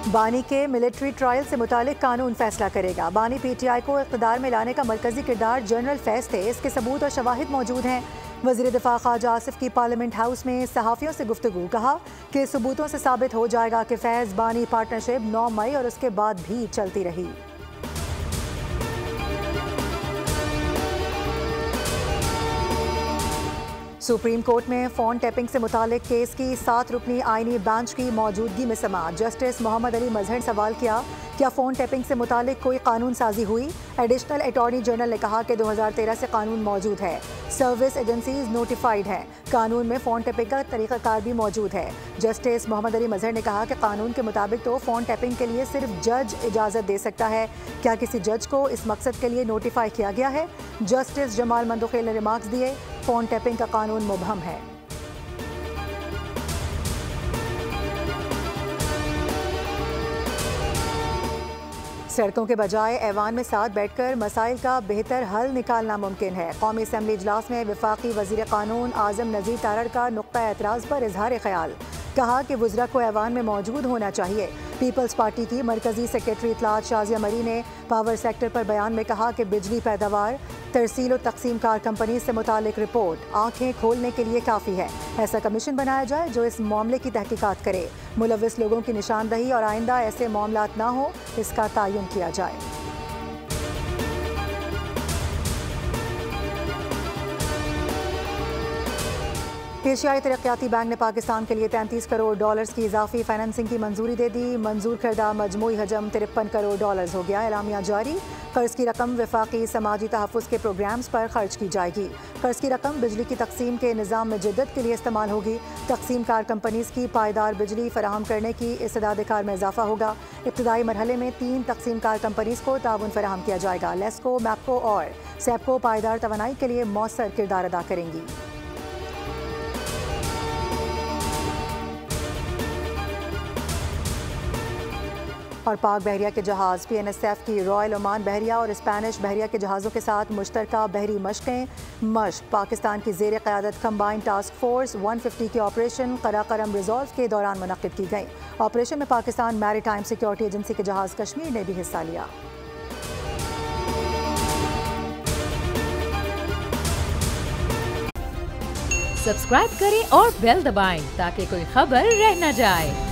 बानी के military trial से मुतालिक कानून फैसला करेगा। बानी PTI को इक़्तिदार में लाने का मरकजी किरदार जनरल फैज़ थे। इसके सबूत और शवाहिद मौजूद हैं। वज़ीर दिफा ख्वाजा आसिफ की पार्लियामेंट हाउस में सहाफ़ियों से गुफ्तगू। कहा कि सबूतों से साबित हो जाएगा कि फैज़ बानी पार्टनरशिप 9 मई और उसके बाद भी चलती रही। सुप्रीम कोर्ट में फ़ोन टैपिंग से मुतालिक केस की 7 रुकनी आईनी बेंच की मौजूदगी में समाअत। जस्टिस मोहम्मद अली मजहर ने सवाल किया, क्या फ़ोन टैपिंग से मुतालिक कोई कानून साजी हुई? एडिशनल अटॉर्नी जनरल ने कहा कि 2013 से कानून मौजूद है। सर्विस एजेंसीज नोटिफाइड हैं। कानून में फ़ोन टैपिंग का तरीक़ाकार भी मौजूद है। जस्टिस मोहम्मद अली मजहर ने कहा कि कानून के मुताबिक तो फ़ोन टैपिंग के लिए सिर्फ जज इजाज़त दे सकता है। क्या किसी जज को इस मकसद के लिए नोटिफाई किया गया है? जस्टिस जमाल मंदोखेल ने रिमार्क्स दिए, फ़ोन टैपिंग का कानून मुबहम है। सड़कों के बजाय ऐवान में साथ बैठकर मसाइल का बेहतर हल निकालना मुमकिन है। कौमी असम्बली इजलास में वफाकी वज़ीर कानून आज़म नज़ीर तारड़ का नुक्ता एतराज़ पर इजहार ख्याल। कहा कि वज़रा को ऐवान में मौजूद होना चाहिए। पीपल्स पार्टी की मरकजी सेक्रेटरी इतलात शाजिया मरी ने पावर सेक्टर पर बयान में कहा कि बिजली पैदावार तरसील और तकसीम कार कंपनी से मुतालिक रिपोर्ट आंखें खोलने के लिए काफ़ी है। ऐसा कमीशन बनाया जाए जो इस मामले की तहकीकात करे। मुलव्विस लोगों की निशानदही और आइंदा ऐसे मामलात ना हो, इसका तयन किया जाए। एशियाई तरक्याती बैंक ने पाकिस्तान के लिए $33 करोड़ की इजाफी फाइनेंसिंग की मंजूरी दे दी। मंजूर करदा मजमूई हजम $53 करोड़ हो गया। एलामिया जारी। कर्ज की रकम वफाकी समाजी तहफ़्फ़ुज़ के प्रोग्राम्स पर खर्च की जाएगी। कर्ज की रकम बिजली की तकसीम के निज़ाम में जिद्दत के लिए इस्तेमाल होगी। तकसीम कार कंपनीज़ की पायदार बिजली फराहम करने की इस्तेदाद कार में इजाफा होगा। इब्तदाई मरहले में 3 तकसीम कार कंपनीज़ को ताउन फराहम किया जाएगा। लेस्को, मैप्को और सेप्को पायदार तवानाई के लिए मौसर किरदार अदा करेंगी। और पाक बहरिया के जहाज़ PNSF की रॉयल ओमान बहरिया और स्पेनिश बहरिया के जहाज़ों के साथ मुश्तरका बहरी मशक़ पाकिस्तान की ज़ेर क़यादत कंबाइंड टास्क फोर्स 150 के ऑपरेशन कराकरम रिजॉल्व के दौरान मुनक़्क़िद की गई। ऑपरेशन में पाकिस्तान मैरीटाइम सिक्योरिटी एजेंसी के जहाज़ कश्मीर ने भी हिस्सा लिया। सब्सक्राइब करें और बेल दबाएं ताकि कोई खबर रह न जाए।